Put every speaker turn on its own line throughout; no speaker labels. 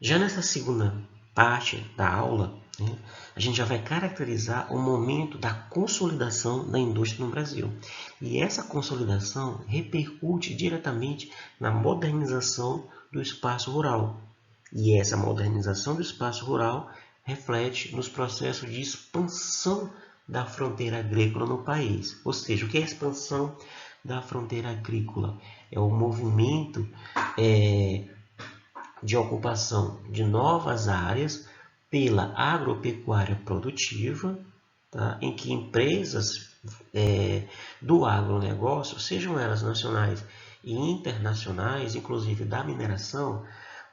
Já nessa segunda parte da aula, né, a gente já vai caracterizar o momento da consolidação da indústria no Brasil. E essa consolidação repercute diretamente na modernização do espaço rural. E essa modernização do espaço rural reflete nos processos de expansão da fronteira agrícola no país. Ou seja, o que é a expansão da fronteira agrícola? É o movimento de ocupação de novas áreas pela agropecuária produtiva, tá? Em que empresas do agronegócio, sejam elas nacionais e internacionais, inclusive da mineração,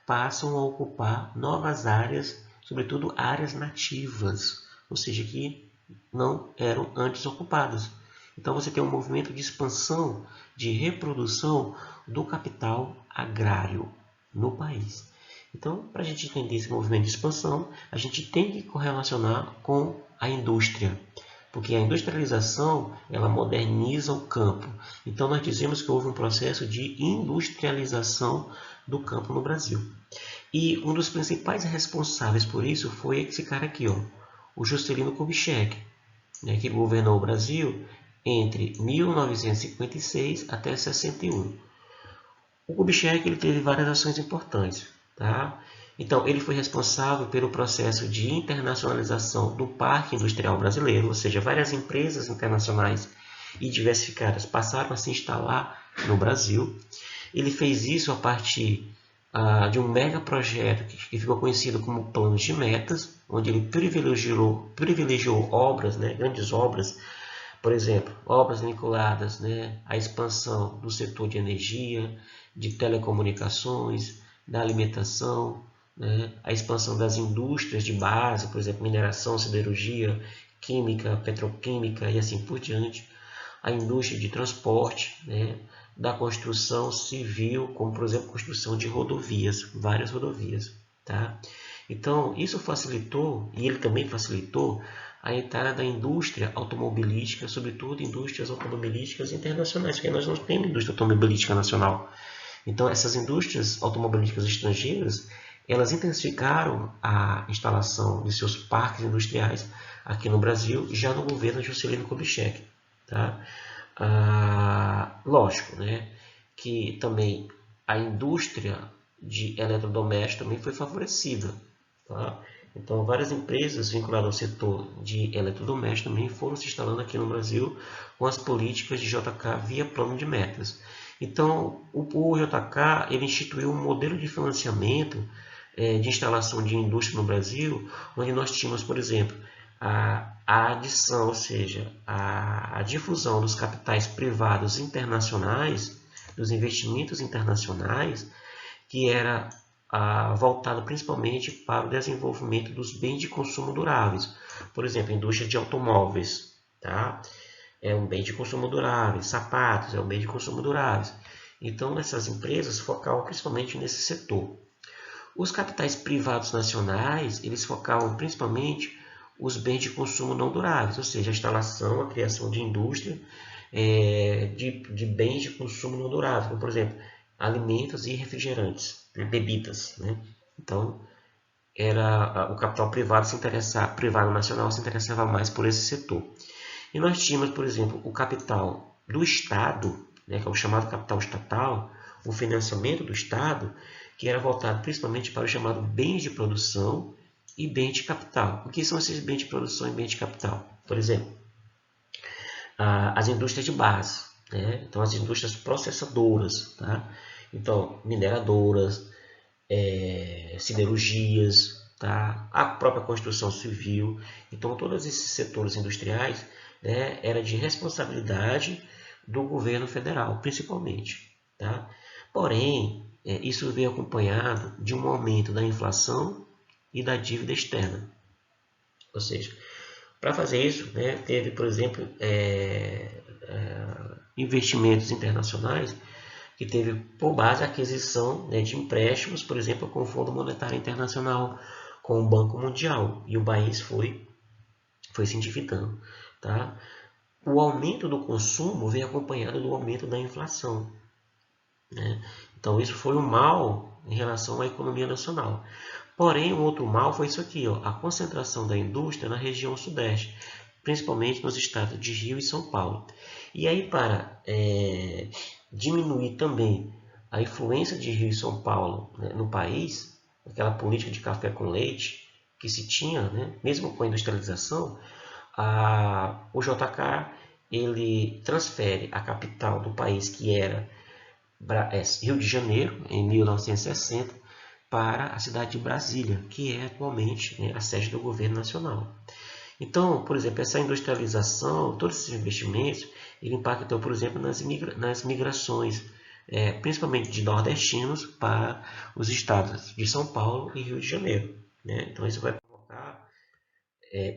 passam a ocupar novas áreas, sobretudo áreas nativas, ou seja, que não eram antes ocupadas. Então você tem um movimento de expansão, de reprodução do capital agrário no país. Então, para a gente entender esse movimento de expansão, a gente tem que correlacionar com a indústria, porque a industrialização ela moderniza o campo. Então, nós dizemos que houve um processo de industrialização do campo no Brasil. E um dos principais responsáveis por isso foi esse cara aqui, ó, o Juscelino Kubitschek, né, que governou o Brasil entre 1956 até 61. O Kubitschek ele teve várias ações importantes, tá? Então, ele foi responsável pelo processo de internacionalização do parque industrial brasileiro, ou seja, várias empresas internacionais e diversificadas passaram a se instalar no Brasil. Ele fez isso a partir de um mega projeto que ficou conhecido como Plano de Metas, onde ele privilegiou obras, né, grandes obras, por exemplo, obras vinculadas, né, à expansão do setor de energia, de telecomunicações, da alimentação, né, a expansão das indústrias de base, por exemplo, mineração, siderurgia, química, petroquímica e assim por diante, a indústria de transporte, né, da construção civil, como por exemplo, construção de rodovias, várias rodovias. Tá? Então, isso facilitou, e ele também facilitou, a entrada da indústria automobilística, sobretudo indústrias automobilísticas internacionais, porque nós não temos indústria automobilística nacional. Então, essas indústrias automobilísticas estrangeiras, elas intensificaram a instalação de seus parques industriais aqui no Brasil, já no governo de Juscelino Kubitschek. Tá? Lógico, né, que também a indústria de eletrodomésticos também foi favorecida. Tá? Então, várias empresas vinculadas ao setor de eletrodomésticos também foram se instalando aqui no Brasil com as políticas de JK via plano de metas. Então, o JK ele instituiu um modelo de financiamento de instalação de indústria no Brasil, onde nós tínhamos, por exemplo, a adição, ou seja, a difusão dos capitais privados internacionais, dos investimentos internacionais, que era voltado principalmente para o desenvolvimento dos bens de consumo duráveis. Por exemplo, a indústria de automóveis, tá? É um bem de consumo durável, sapatos é um bem de consumo durável. Então, essas empresas focavam principalmente nesse setor. Os capitais privados nacionais, eles focavam principalmente os bens de consumo não duráveis, ou seja, a instalação, a criação de indústria de bens de consumo não durável, como, por exemplo, alimentos e refrigerantes, né, bebidas. Né? Então, era o capital privado privado nacional se interessava mais por esse setor. E nós tínhamos, por exemplo, o capital do Estado, né, que é o chamado capital estatal, o financiamento do Estado, que era voltado principalmente para o chamado bens de produção e bens de capital. O que são esses bens de produção e bens de capital? Por exemplo, as indústrias de base, né? Então as indústrias processadoras, tá? Então mineradoras, siderurgias, tá? A própria construção civil. Então todos esses setores industriais, né, era de responsabilidade do governo federal, principalmente, tá? Porém, isso veio acompanhado de um aumento da inflação e da dívida externa. Ou seja, para fazer isso, né, teve, por exemplo, investimentos internacionais que teve por base a aquisição, né, de empréstimos, por exemplo, com o Fundo Monetário Internacional, com o Banco Mundial, e o país foi se endividando. Tá? O aumento do consumo veio acompanhado do aumento da inflação. Né? Então, isso foi um mal em relação à economia nacional. Porém, um outro mal foi isso aqui, ó, a concentração da indústria na região sudeste, principalmente nos estados de Rio e São Paulo. E aí, para diminuir também a influência de Rio e São Paulo, né, no país, aquela política de café com leite que se tinha, né, mesmo com a industrialização, o JK ele transfere a capital do país, que era Rio de Janeiro, em 1960, para a cidade de Brasília, que é atualmente, né, a sede do governo nacional. Então, por exemplo, essa industrialização, todos esses investimentos, ele impactou, por exemplo, nas migrações, principalmente de nordestinos para os estados de São Paulo e Rio de Janeiro, né? Então, isso vai provocar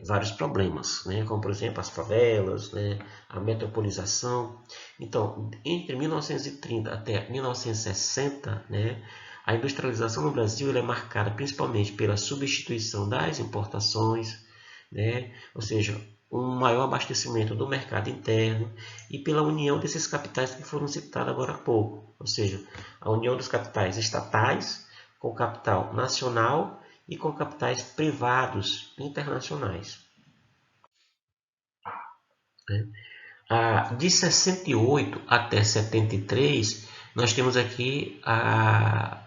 vários problemas, né? Como, por exemplo, as favelas, né? A metropolização. Então, entre 1930 até 1960, né? A industrialização no Brasil é marcada principalmente pela substituição das importações, né? Ou seja, um maior abastecimento do mercado interno e pela união desses capitais que foram citados agora há pouco, ou seja, a união dos capitais estatais com o capital nacional e com capitais privados internacionais. De 68 até 73, nós temos aqui a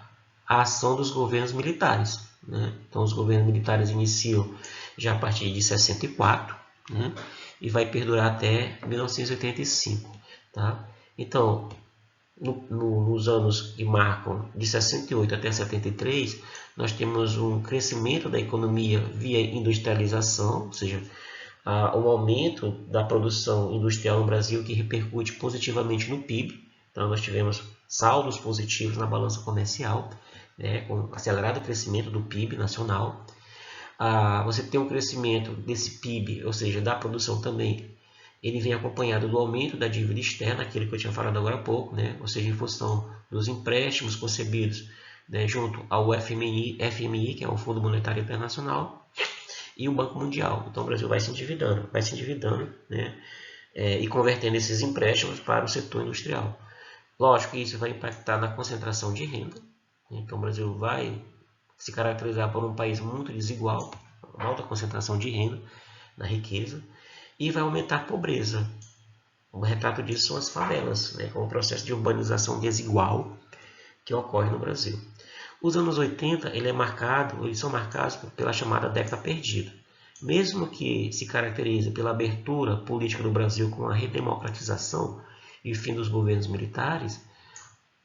ação dos governos militares, né? Então, os governos militares iniciam já a partir de 64, né? E vai perdurar até 1985. Tá? Então, nos anos que marcam de 68 até 73, nós temos um crescimento da economia via industrialização, ou seja, um aumento da produção industrial no Brasil que repercute positivamente no PIB. Então, nós tivemos saldos positivos na balança comercial, né, com acelerado crescimento do PIB nacional. Você tem um crescimento desse PIB, ou seja, da produção também, ele vem acompanhado do aumento da dívida externa, aquele que eu tinha falado agora há pouco, né, ou seja, em função dos empréstimos concebidos, né, junto ao FMI, que é o Fundo Monetário Internacional, e o Banco Mundial. Então o Brasil vai se endividando, né, e convertendo esses empréstimos para o setor industrial. Lógico que isso vai impactar na concentração de renda. Então o Brasil vai se caracterizar por um país muito desigual, uma alta concentração de renda na riqueza, e vai aumentar a pobreza. Um retrato disso são as favelas, né, com o processo de urbanização desigual que ocorre no Brasil. Os anos 80 eles são marcados pela chamada década perdida. Mesmo que se caracterize pela abertura política do Brasil com a redemocratização e o fim dos governos militares,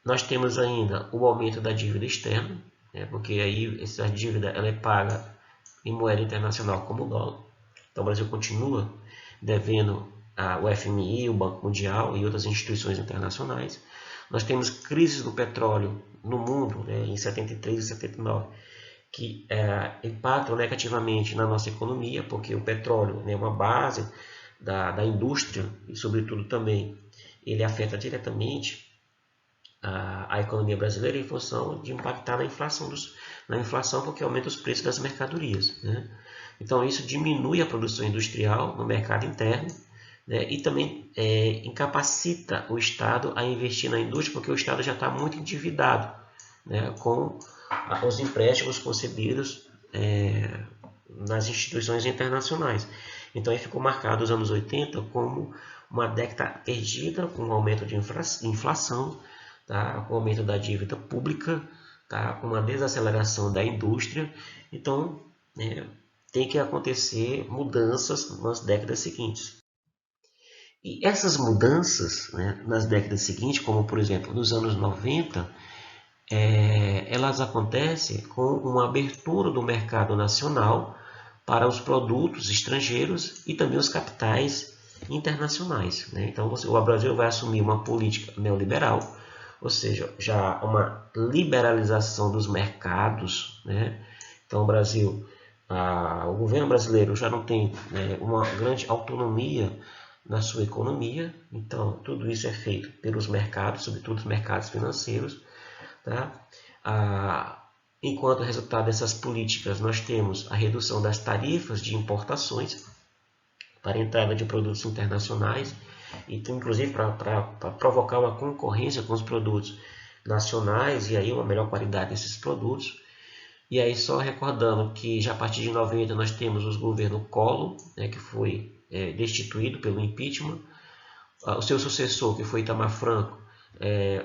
nós temos ainda o aumento da dívida externa, né, porque aí essa dívida ela é paga em moeda internacional como o dólar. Então o Brasil continua devendo o FMI, o Banco Mundial e outras instituições internacionais. Nós temos crises do petróleo no mundo, né, em 73 e 79, que impactam negativamente na nossa economia, porque o petróleo é uma base da indústria e, sobretudo, também ele afeta diretamente a economia brasileira em função de impactar na inflação porque aumenta os preços das mercadorias, né? Então, isso diminui a produção industrial no mercado interno, né, e também incapacita o Estado a investir na indústria, porque o Estado já está muito endividado, né, com os empréstimos concedidos nas instituições internacionais. Então, aí ficou marcado os anos 80 como uma década perdida, com um aumento de inflação, tá, com o aumento da dívida pública, tá, com uma desaceleração da indústria. Então, tem que acontecer mudanças nas décadas seguintes. E essas mudanças, né, nas décadas seguintes, como por exemplo nos anos 90, elas acontecem com uma abertura do mercado nacional para os produtos estrangeiros e também os capitais internacionais, né? Então o Brasil vai assumir uma política neoliberal, ou seja, já uma liberalização dos mercados, né? Então o Brasil, o governo brasileiro já não tem, né, uma grande autonomia na sua economia, então tudo isso é feito pelos mercados, sobretudo os mercados financeiros, tá? Enquanto resultado dessas políticas, nós temos a redução das tarifas de importações para a entrada de produtos internacionais, e inclusive para provocar uma concorrência com os produtos nacionais e aí uma melhor qualidade desses produtos. E aí só recordando que já a partir de 90 nós temos os governos Collor, né, que foi destituído pelo impeachment. O seu sucessor, que foi Itamar Franco,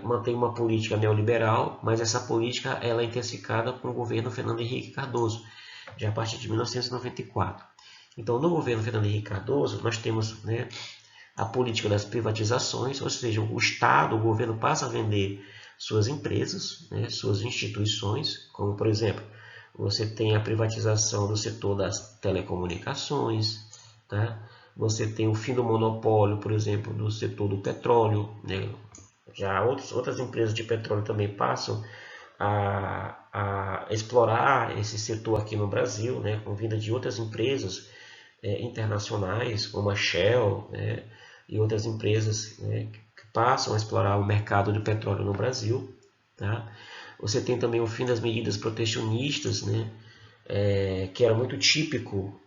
mantém uma política neoliberal, mas essa política ela é intensificada com o governo Fernando Henrique Cardoso, já a partir de 1994. Então, no governo Fernando Henrique Cardoso, nós temos, né, a política das privatizações, ou seja, o Estado, o governo passa a vender suas empresas, né, suas instituições, como, por exemplo, você tem a privatização do setor das telecomunicações, tá? Você tem o fim do monopólio, por exemplo, do setor do petróleo, né? Já outras empresas de petróleo também passam a explorar esse setor aqui no Brasil, né? Com vinda de outras empresas internacionais, como a Shell, né? E outras empresas, né, que passam a explorar o mercado de petróleo no Brasil, tá? Você tem também o fim das medidas protecionistas, né? Que era muito típico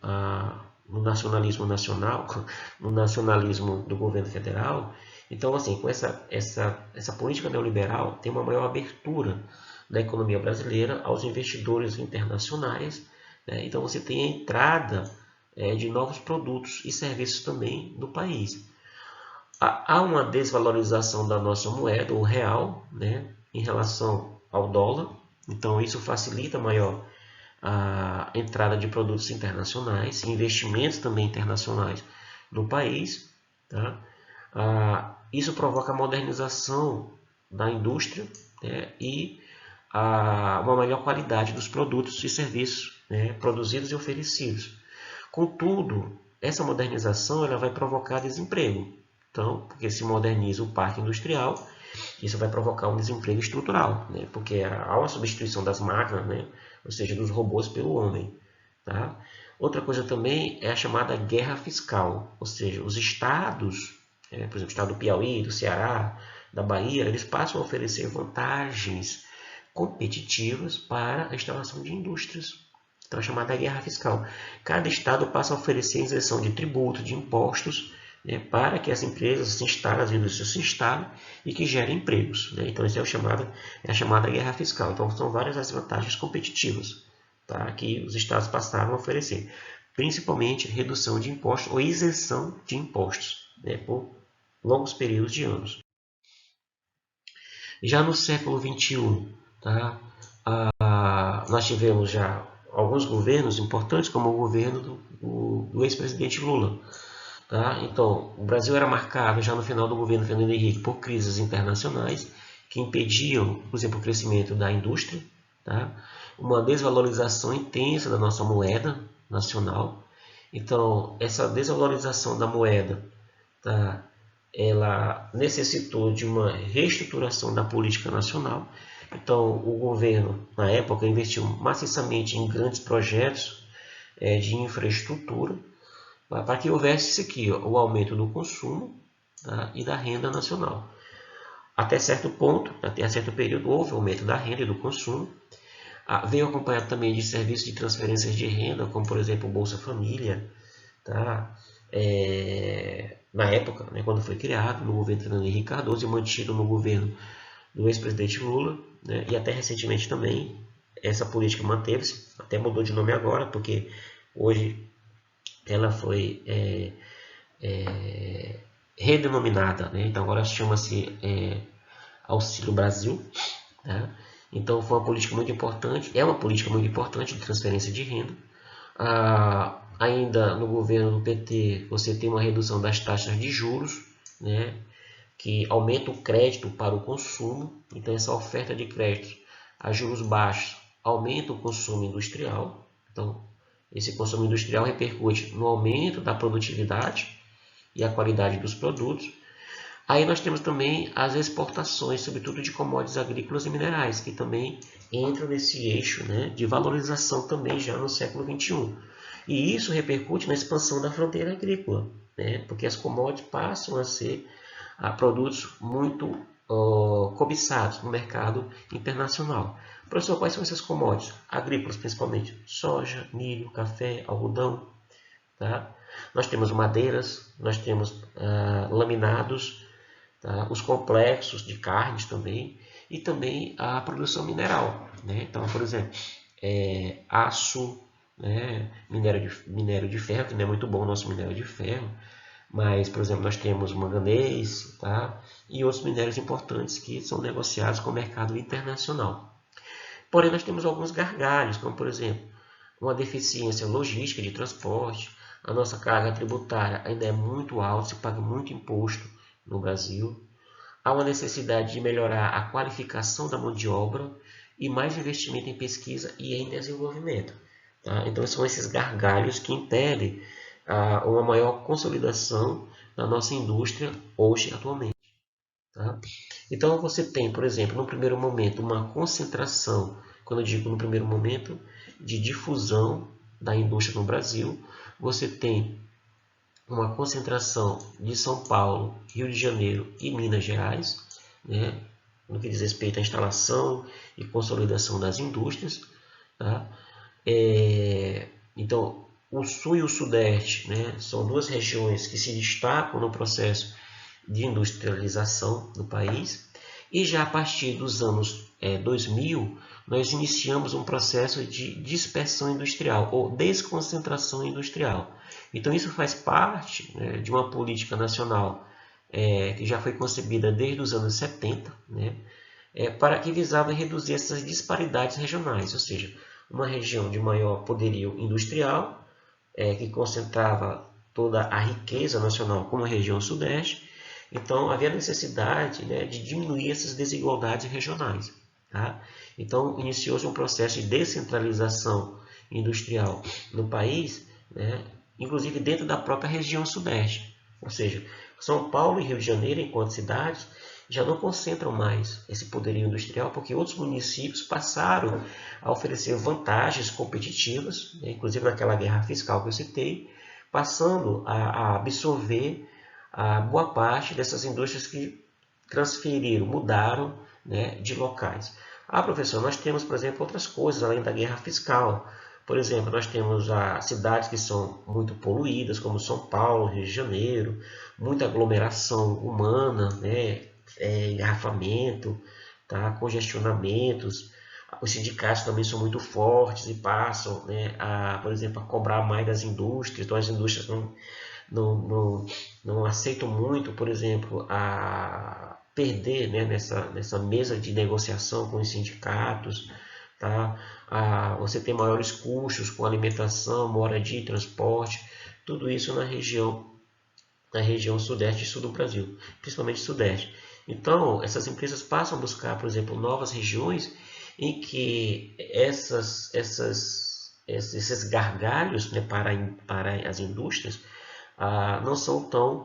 no nacionalismo nacional, no nacionalismo do governo federal. Então, assim, com essa política neoliberal, tem uma maior abertura da economia brasileira aos investidores internacionais, né? Então, você tem a entrada de novos produtos e serviços também no país. Há uma desvalorização da nossa moeda, o real, né, em relação ao dólar. Então, isso facilita maior a entrada de produtos internacionais, investimentos também internacionais no país. Tá? Isso provoca a modernização da indústria, né, e uma melhor qualidade dos produtos e serviços, né, produzidos e oferecidos. Contudo, essa modernização ela vai provocar desemprego. Então, porque se moderniza o parque industrial, isso vai provocar um desemprego estrutural, né? Porque há uma substituição das máquinas, né? Ou seja, dos robôs pelo homem. Tá? Outra coisa também é a chamada guerra fiscal, ou seja, os estados, por exemplo, o estado do Piauí, do Ceará, da Bahia, eles passam a oferecer vantagens competitivas para a instalação de indústrias. Então, é chamada guerra fiscal. Cada estado passa a oferecer isenção de tributo, de impostos, né, para que as empresas se instalem, as indústrias se instalem e que gerem empregos. Né? Então, isso é a chamada guerra fiscal. Então, são várias as vantagens competitivas, tá, que os estados passaram a oferecer. Principalmente redução de impostos ou isenção de impostos, né, por longos períodos de anos. Já no século XXI, tá, nós tivemos já alguns governos importantes, como o governo do ex-presidente Lula. Tá? Então, o Brasil era marcado já no final do governo Fernando Henrique por crises internacionais que impediam, por exemplo, o crescimento da indústria, tá? Uma desvalorização intensa da nossa moeda nacional. Então, essa desvalorização da moeda, tá, ela necessitou de uma reestruturação da política nacional. Então, o governo, na época, investiu maciçamente em grandes projetos de infraestrutura, para que houvesse isso aqui, ó, o aumento do consumo, tá, e da renda nacional. Até certo ponto, até certo período, houve aumento da renda e do consumo. Veio acompanhado também de serviços de transferências de renda, como por exemplo o Bolsa Família, tá? Na época, né, quando foi criado, no governo Fernando Henrique Cardoso e mantido no governo do ex-presidente Lula, né, e até recentemente também essa política manteve-se, até mudou de nome agora, porque hoje ela foi redenominada, né? Então agora chama-se Auxílio Brasil. Tá? Então foi uma política muito importante, é uma política muito importante de transferência de renda. Ainda no governo do PT você tem uma redução das taxas de juros, né? Que aumenta o crédito para o consumo. Então essa oferta de crédito a juros baixos aumenta o consumo industrial. Então esse consumo industrial repercute no aumento da produtividade e a qualidade dos produtos. Aí nós temos também as exportações, sobretudo de commodities agrícolas e minerais, que também entram nesse eixo, né, de valorização também já no século XXI. E isso repercute na expansão da fronteira agrícola, né, porque as commodities passam a ser produtos muito cobiçados no mercado internacional. Professor, quais são essas commodities? Agrícolas principalmente, soja, milho, café, algodão. Tá? Nós temos madeiras, nós temos laminados, tá? Os complexos de carnes também. e também a produção mineral, né? Então, por exemplo, aço, né? Minério de ferro, que não é muito bom o nosso minério de ferro, mas, por exemplo, nós temos manganês, tá? E outros minérios importantes que são negociados com o mercado internacional. Porém, nós temos alguns gargalos, como, por exemplo, uma deficiência logística de transporte, a nossa carga tributária ainda é muito alta, se paga muito imposto no Brasil, há uma necessidade de melhorar a qualificação da mão de obra e mais investimento em pesquisa e em desenvolvimento. Tá? Então, são esses gargalos que impedem uma maior consolidação da nossa indústria hoje, atualmente. Tá? Então, você tem, por exemplo, no primeiro momento, uma concentração, quando eu digo no primeiro momento, de difusão da indústria no Brasil. Você tem uma concentração de São Paulo, Rio de Janeiro e Minas Gerais, né, no que diz respeito à instalação e consolidação das indústrias. Tá? Então, o Sul e o Sudeste, né, são duas regiões que se destacam no processo de industrialização do país. E já a partir dos anos 2000, nós iniciamos um processo de dispersão industrial ou desconcentração industrial. Então, isso faz parte, né, de uma política nacional que já foi concebida desde os anos 70, né, para que visava reduzir essas disparidades regionais, ou seja, uma região de maior poderio industrial, que concentrava toda a riqueza nacional, como a região sudeste. Então, havia necessidade, né, de diminuir essas desigualdades regionais. Tá? Então, iniciou-se um processo de descentralização industrial no país, né, inclusive dentro da própria região sudeste. Ou seja, São Paulo e Rio de Janeiro, enquanto cidades, já não concentram mais esse poderio industrial, porque outros municípios passaram a oferecer vantagens competitivas, né, inclusive naquela guerra fiscal que eu citei, passando a absorver a boa parte dessas indústrias que transferiram, mudaram, né, de locais. Professor, nós temos, por exemplo, outras coisas além da guerra fiscal. Por exemplo, nós temos cidades que são muito poluídas, como São Paulo, Rio de Janeiro, muita aglomeração humana, né, engarrafamento, tá, congestionamentos. Os sindicatos também são muito fortes e passam, né, por exemplo, a cobrar mais das indústrias. Então, as indústrias não aceitam muito, por exemplo, a perder, né, nessa mesa de negociação com os sindicatos. Tá? Você tem maiores custos com alimentação, moradia e transporte, tudo isso na região sudeste e sul do Brasil, principalmente sudeste. Então, essas empresas passam a buscar, por exemplo, novas regiões em que esses gargalhos, né, para as indústrias não são tão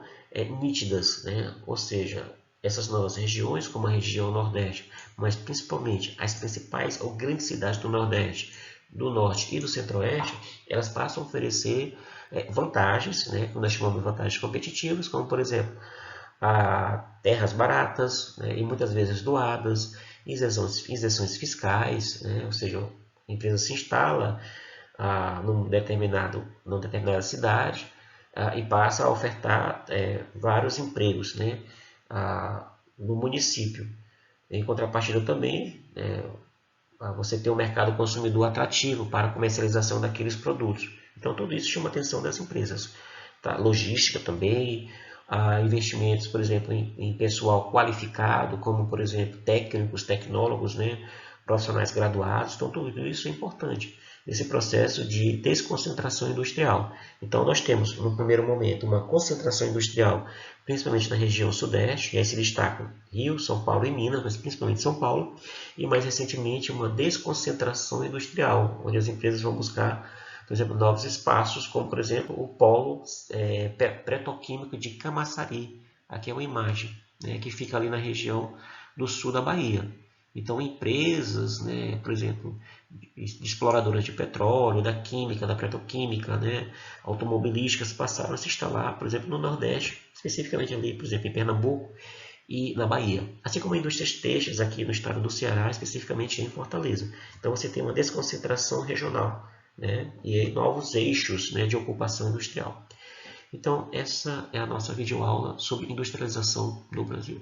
nítidas, né? Ou seja, essas novas regiões, como a região Nordeste, mas principalmente as principais ou grandes cidades do Nordeste, do Norte e do Centro-Oeste, elas passam a oferecer vantagens, né, que nós chamamos de vantagens competitivas, como, por exemplo, terras baratas, né, e muitas vezes doadas, isenções fiscais, né, ou seja, a empresa se instala numa determinada cidade e passa a ofertar vários empregos, né, no município. Em contrapartida também, você tem um mercado consumidor atrativo para a comercialização daqueles produtos. Então, tudo isso chama a atenção das empresas. Tá? Logística também, investimentos, por exemplo, em pessoal qualificado, como, por exemplo, técnicos, tecnólogos, né? Profissionais graduados. Então, tudo isso é importante nesse processo de desconcentração industrial. Então, nós temos, no primeiro momento, uma concentração industrial, principalmente na região sudeste, e aí se destacam Rio, São Paulo e Minas, mas principalmente São Paulo, e mais recentemente uma desconcentração industrial, onde as empresas vão buscar, por exemplo, novos espaços, como, por exemplo, o polo petroquímico de Camaçari. Aqui é uma imagem, né, que fica ali na região do sul da Bahia. Então, empresas, né, por exemplo, de exploradoras de petróleo, da química, da petroquímica, né, automobilísticas, passaram a se instalar, por exemplo, no Nordeste, especificamente ali, por exemplo, em Pernambuco e na Bahia. Assim como indústrias têxteis aqui no estado do Ceará, especificamente em Fortaleza. Então, você tem uma desconcentração regional, né, e novos eixos, né, de ocupação industrial. Então, essa é a nossa videoaula sobre industrialização no Brasil.